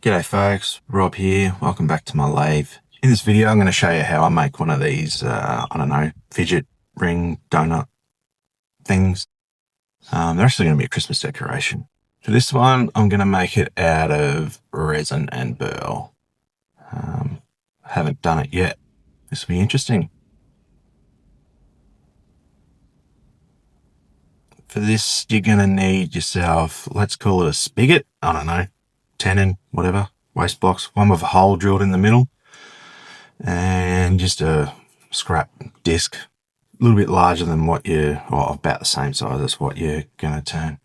G'day folks, Rob here. Welcome back to my lathe. In this video I'm going to show you how I make one of these, fidget ring donut things. They're actually going to be a Christmas decoration. For this one I'm going to make it out of resin and burl. I haven't done it yet. This will be interesting. For this you're going to need yourself, let's call it a spigot, I don't know, tenon, whatever, waste blocks, one with a hole drilled in the middle, and just a scrap disc, a little bit larger than what about the same size as what you're going to turn.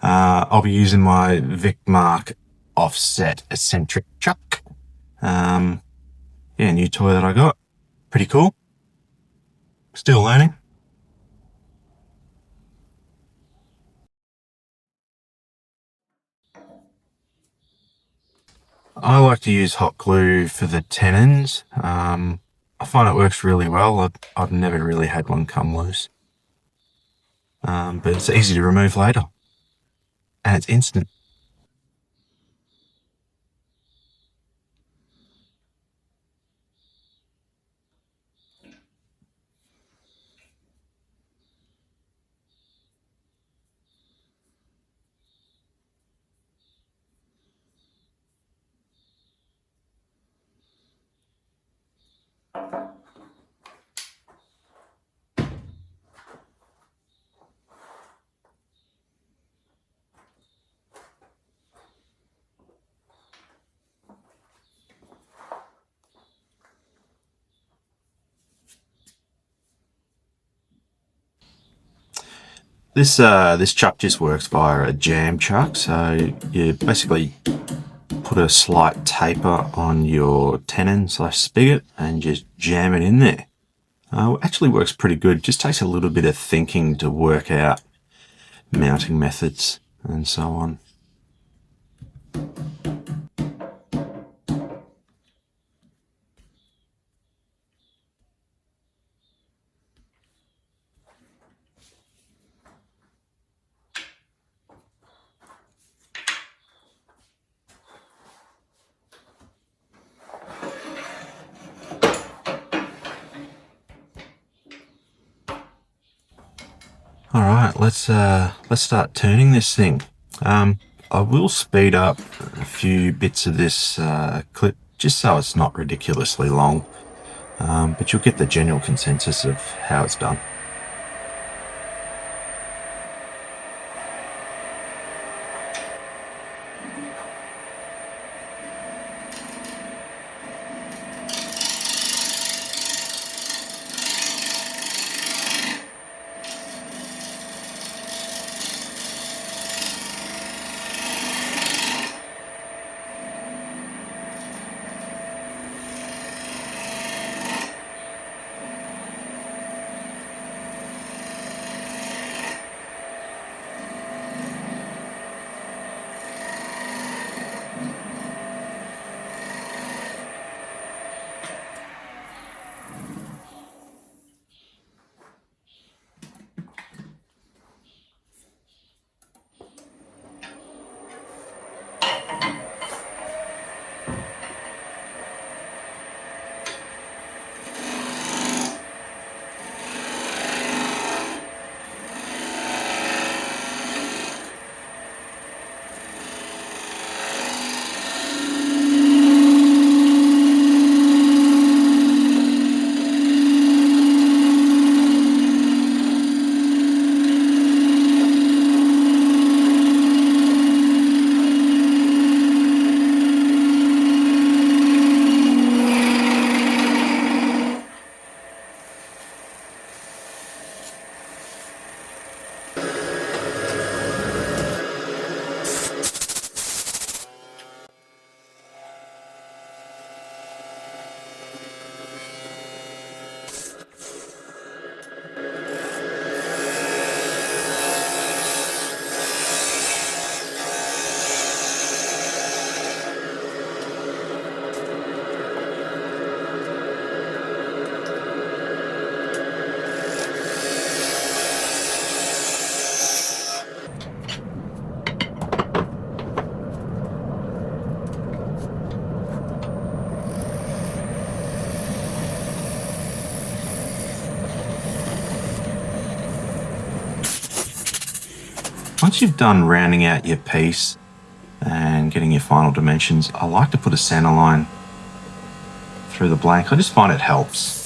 I'll be using my Vicmark offset eccentric chuck. New toy that I got. Pretty cool. Still learning. I like to use hot glue for the tenons. I find it works really well. I've never really had one come loose. But it's easy to remove later. And it's instant. This chuck just works via a jam chuck, so you basically put a slight taper on your tenon / spigot and just jam it in there. It actually works pretty good. Just takes a little bit of thinking to work out mounting methods and so on. All right, let's start turning this thing. I will speed up a few bits of this clip just so it's not ridiculously long, but you'll get the general consensus of how it's done. Once you've done rounding out your piece and getting your final dimensions, I like to put a center line through the blank. I just find it helps.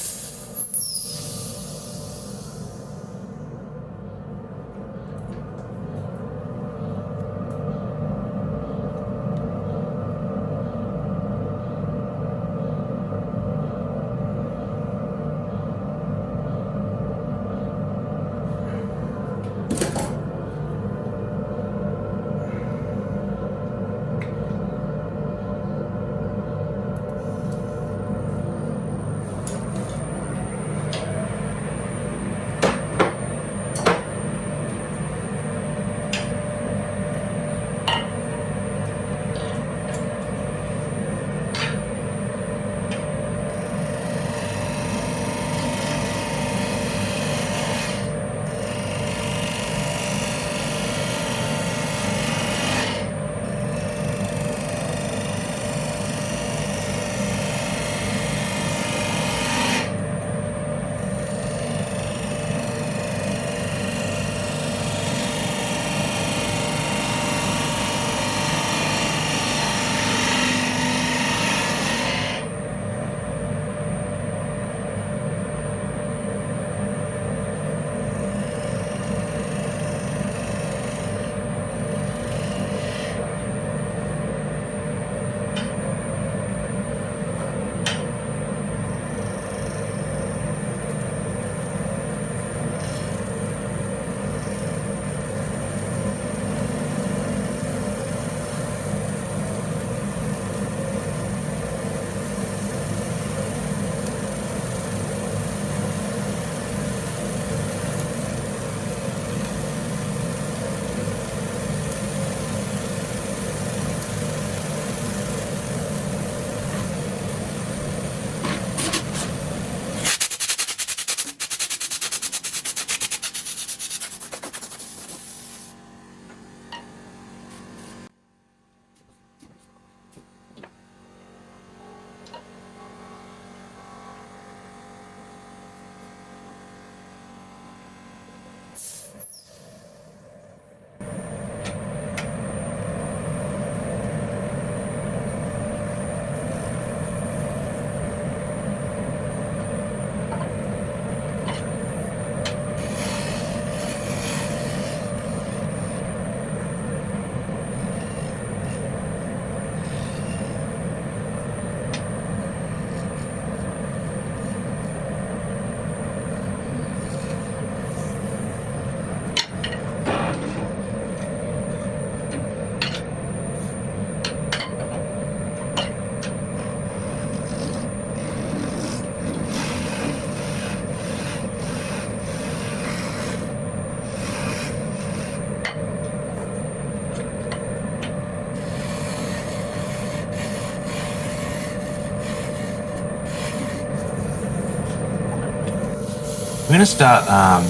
I'm going to start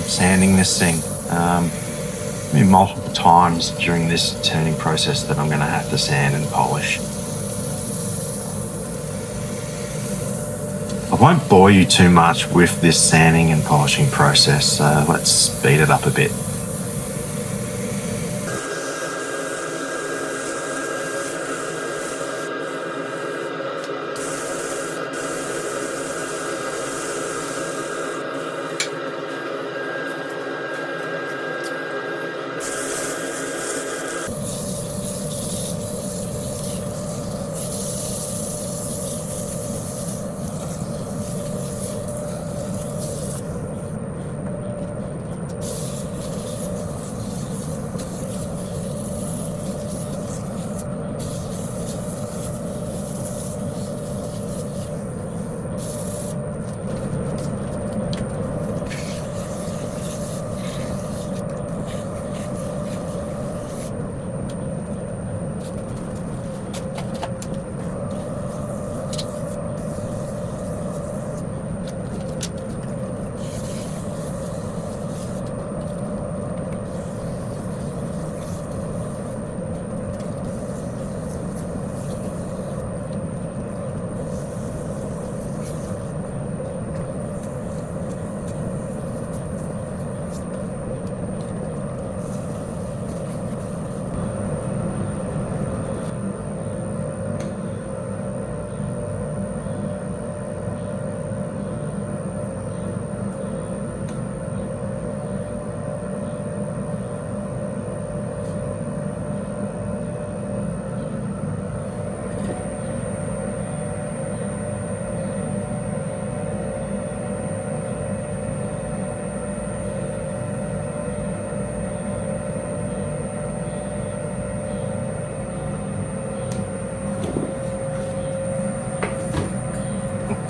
sanding this thing maybe multiple times during this turning process that I'm going to have to sand and polish. I won't bore you too much with this sanding and polishing process, so let's speed it up a bit.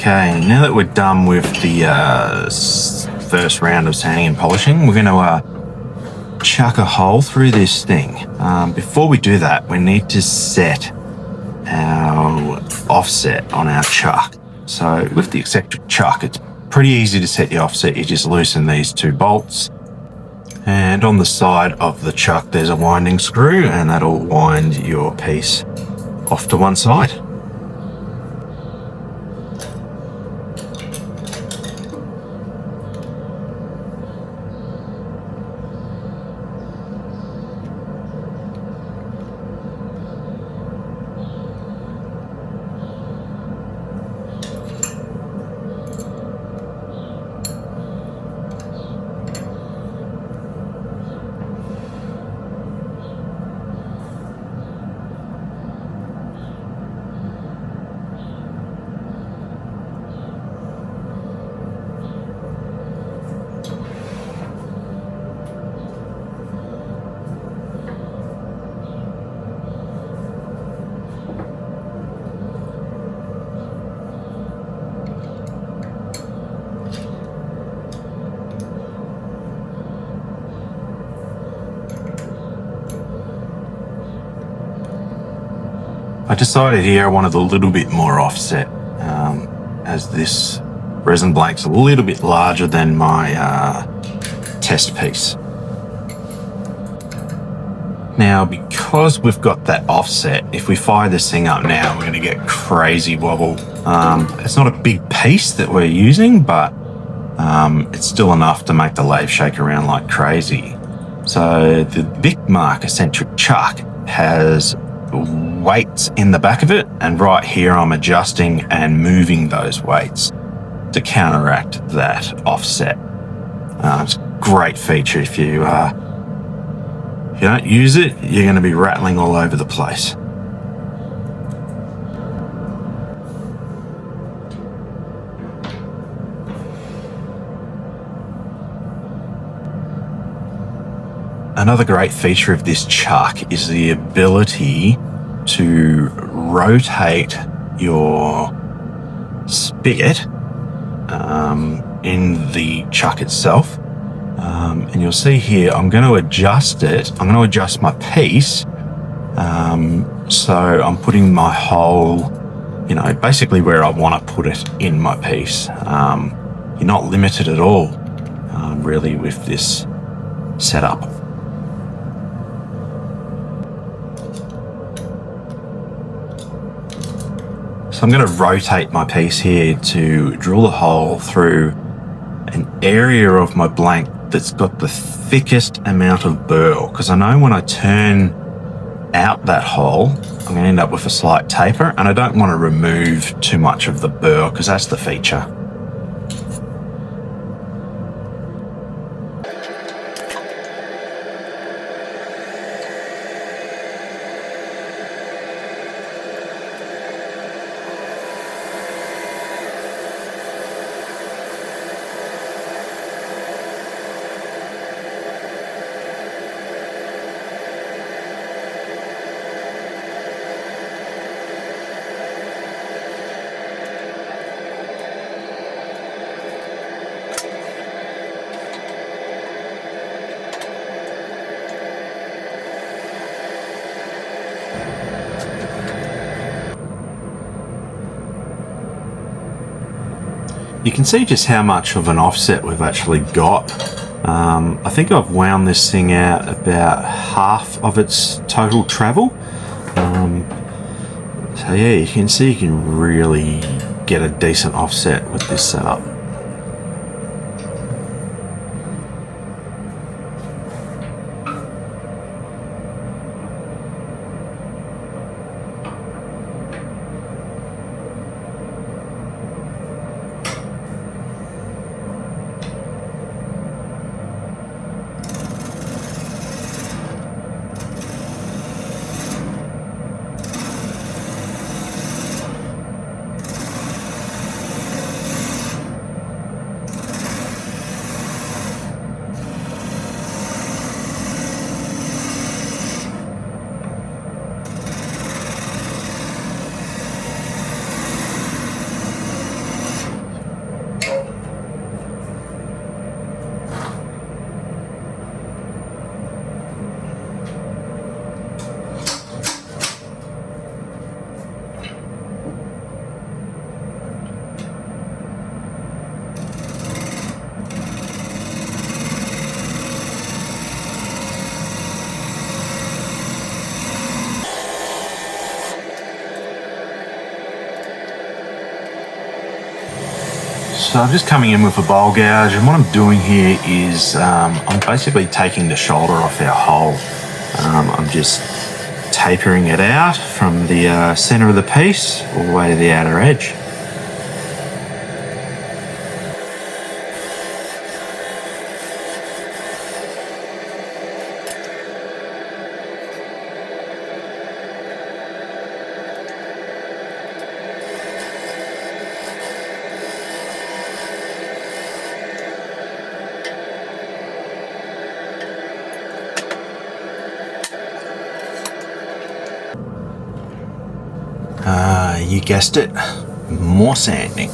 Okay, now that we're done with the first round of sanding and polishing, we're going to chuck a hole through this thing. Before we do that, we need to set our offset on our chuck. So with the eccentric chuck, it's pretty easy to set the offset. You just loosen these two bolts, and on the side of the chuck there's a winding screw, and that'll wind your piece off to one side. I decided here I wanted a little bit more offset, as this resin blank's a little bit larger than my test piece. Now, because we've got that offset, if we fire this thing up now, we're going to get crazy wobble. It's not a big piece that we're using, but it's still enough to make the lathe shake around like crazy. So the Vic Mark eccentric chuck has weights in the back of it, and right here I'm adjusting and moving those weights to counteract that offset. It's a great feature. If you don't use it, you're going to be rattling all over the place. Another great feature of this chuck is the ability to rotate your spigot in the chuck itself. And you'll see here, I'm going to adjust it. I'm going to adjust my piece. So I'm putting my hole, basically where I want to put it in my piece. You're not limited at all, really, with this setup. So I'm going to rotate my piece here to drill a hole through an area of my blank that's got the thickest amount of burl, because I know when I turn out that hole, I'm going to end up with a slight taper, and I don't want to remove too much of the burl because that's the feature. You can see just how much of an offset we've actually got. I think I've wound this thing out about half of its total travel. So yeah, you can see you can really get a decent offset with this setup. So I'm just coming in with a bowl gouge, and what I'm doing here is I'm basically taking the shoulder off our hole. I'm just tapering it out from the center of the piece all the way to the outer edge. You guessed it, more sanding.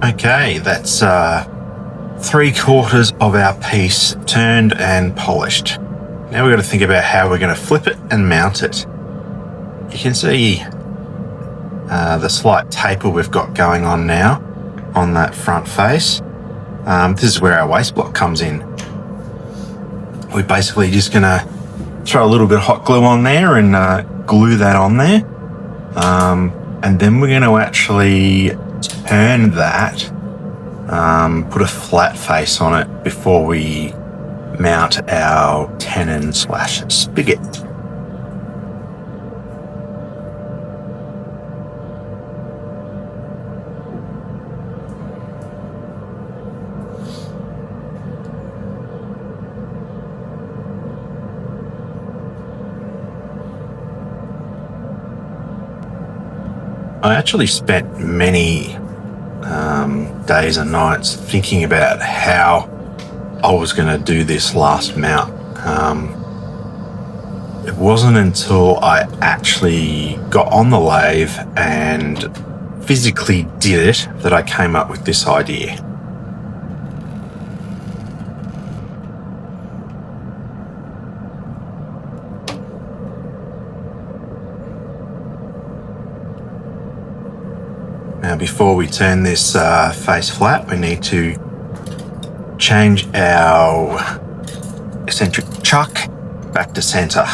Okay, that's 3/4 of our piece turned and polished. Now we've got to think about how we're going to flip it and mount it. You can see the slight taper we've got going on now on that front face. This is where our waste block comes in. We're basically just going to throw a little bit of hot glue on there and glue that on there. And then we're going to actually turn that, put a flat face on it before we mount our tenon/spigot. I actually spent many days and nights thinking about how I was going to do this last mount. It wasn't until I actually got on the lathe and physically did it that I came up with this idea. Now, before we turn this face flat, we need to change our eccentric chuck back to center.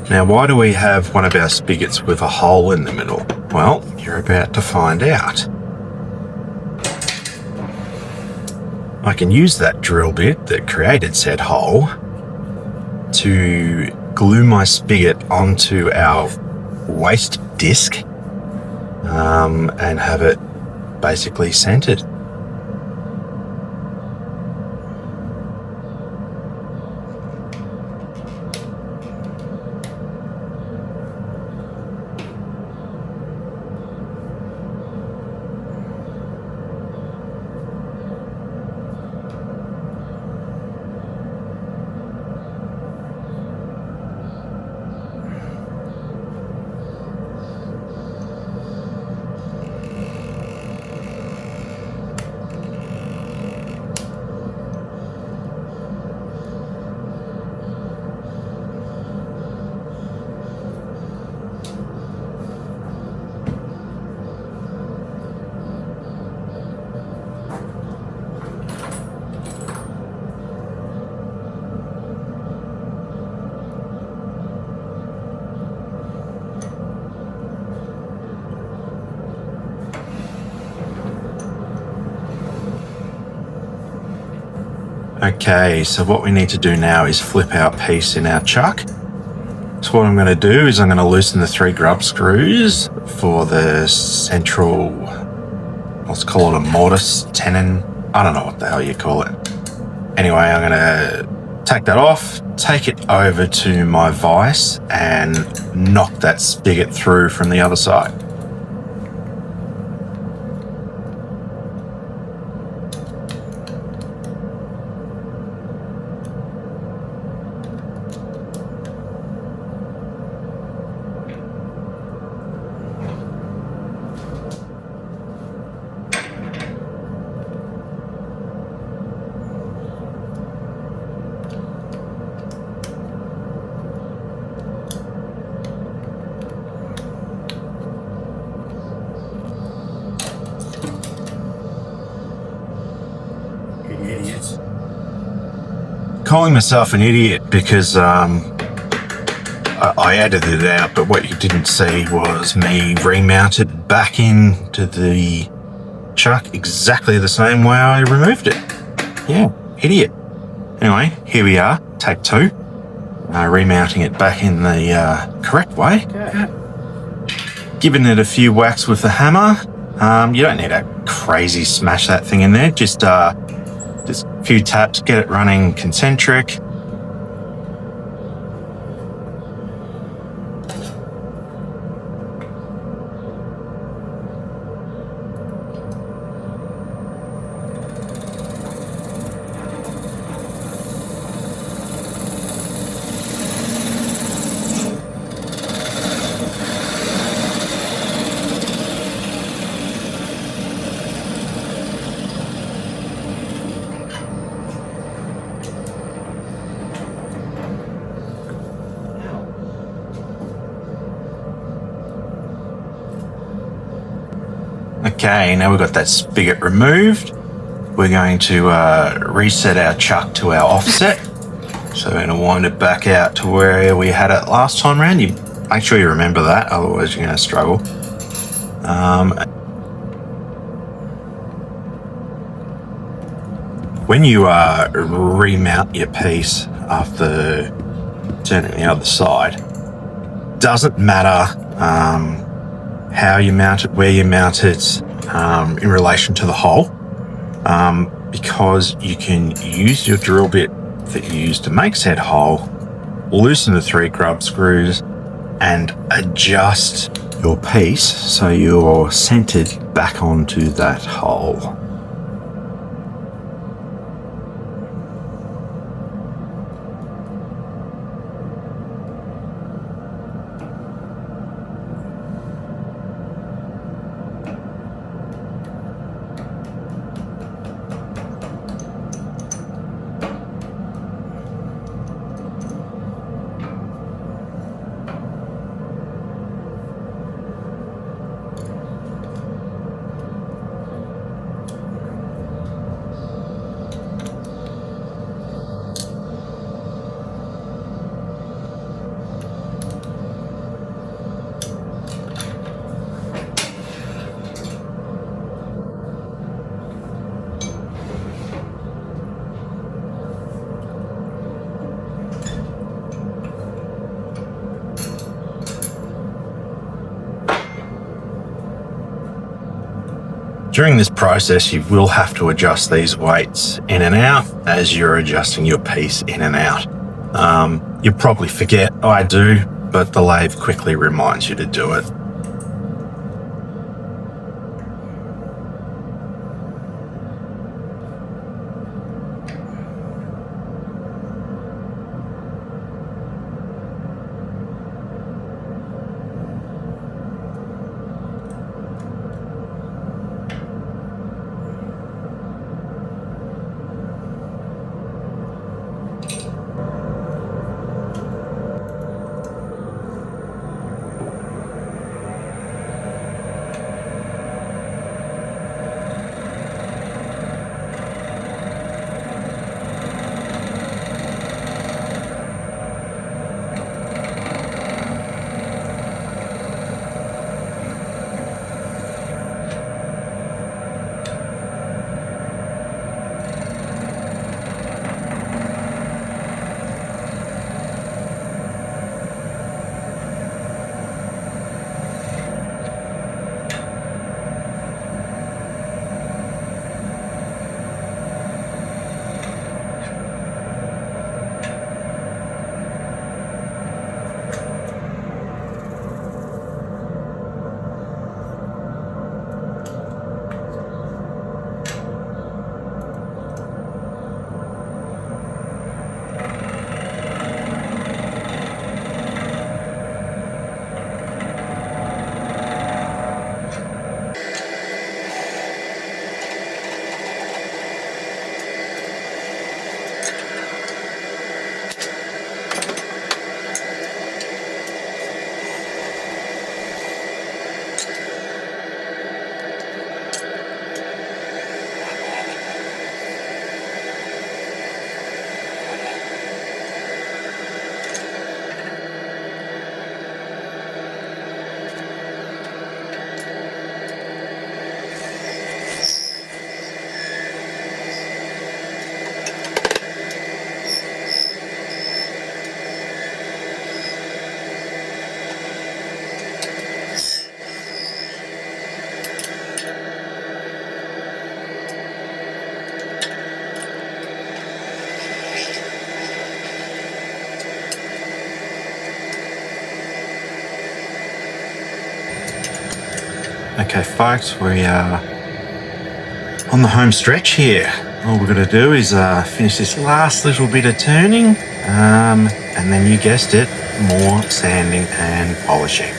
Now, why do we have one of our spigots with a hole in the middle? Well, you're about to find out. I can use that drill bit that created said hole to glue my spigot onto our waste disc and have it basically centered. Okay, so what we need to do now is flip our piece in our chuck. So what I'm going to do is I'm going to loosen the 3 grub screws for the central, let's call it a mortise tenon. I don't know what the hell you call it. Anyway, I'm going to take that off, take it over to my vise and knock that spigot through from the other side. Calling myself an idiot because I edited it out, but what you didn't see was me remounted back into the chuck exactly the same way I removed it. Yeah, idiot. Anyway, here we are, take 2. Remounting it back in the correct way. Okay. Giving it a few whacks with the hammer. You don't need to crazy smash that thing in there, just a few taps, get it running concentric. Okay, now we've got that spigot removed. We're going to reset our chuck to our offset. So we're going to wind it back out to where we had it last time round. You make sure you remember that, otherwise you're going to struggle. When you remount your piece after turning the other side, doesn't matter how you mount it, where you mount it in relation to the hole, because you can use your drill bit that you use to make said hole, loosen the 3 grub screws and adjust your piece so you're centered back onto that hole. During this process, you will have to adjust these weights in and out as you're adjusting your piece in and out. You'll probably forget, I do, but the lathe quickly reminds you to do it. Okay, folks, we are on the home stretch here. All we're going to do is finish this last little bit of turning, and then you guessed it, more sanding and polishing.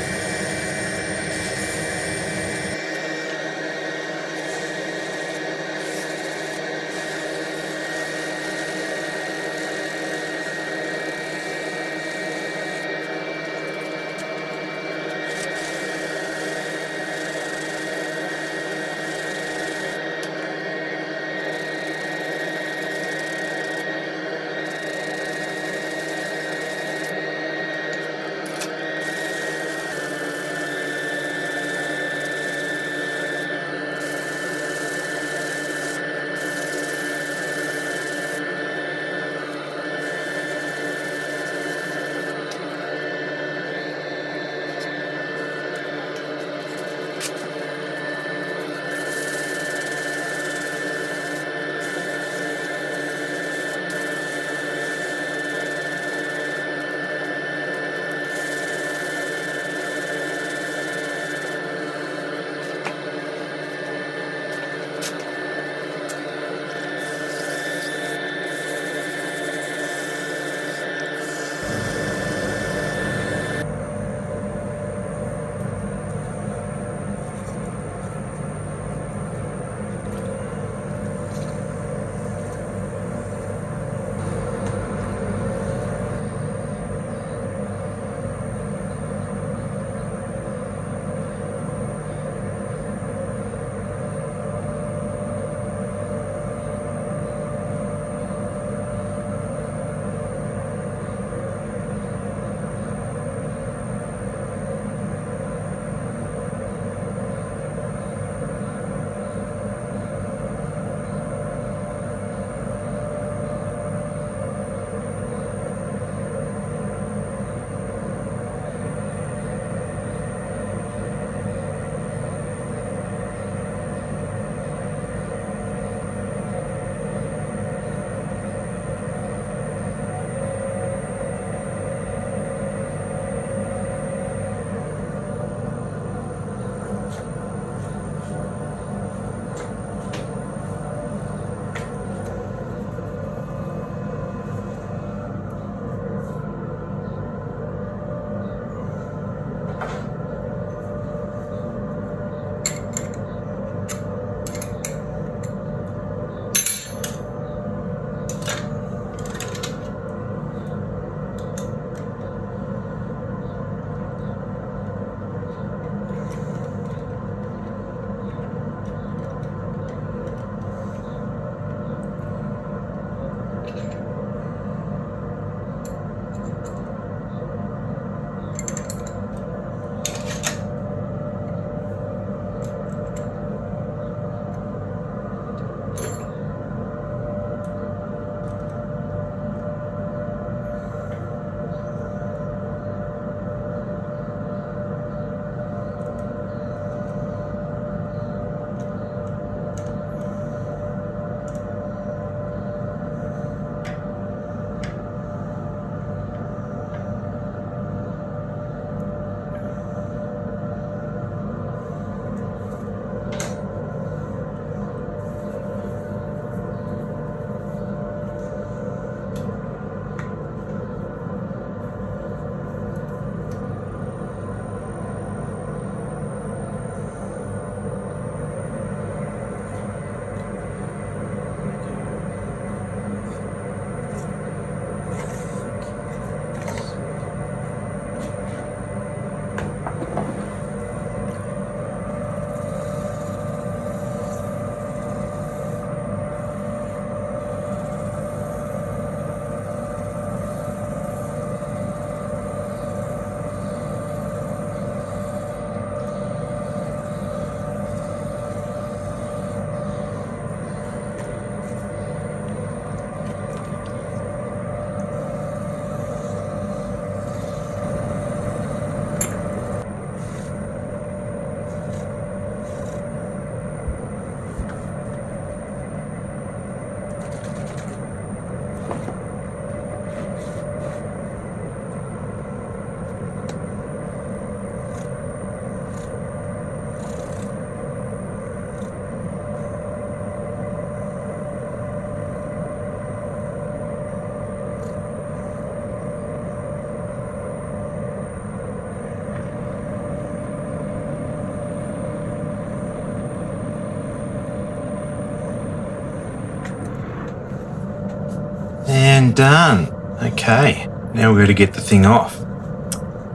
And done. Okay, now we're going to get the thing off.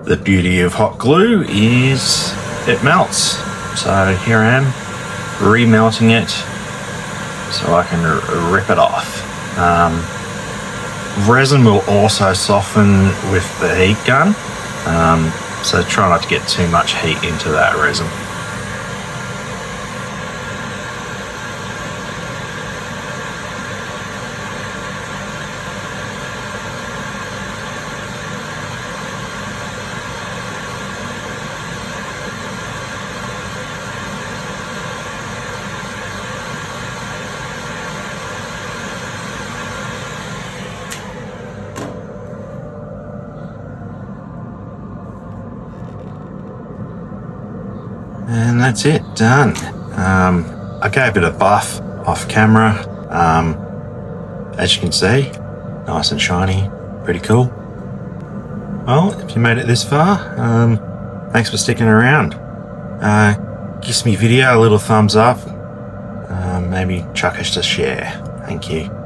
The beauty of hot glue is it melts. So here I am, remelting it so I can rip it off. Resin will also soften with the heat gun, so try not to get too much heat into that resin. And that's it, done. I gave it a buff off camera. As you can see, nice and shiny, pretty cool. Well, if you made it this far, thanks for sticking around. Gives me video a little thumbs up. Maybe chuck us a share. Thank you.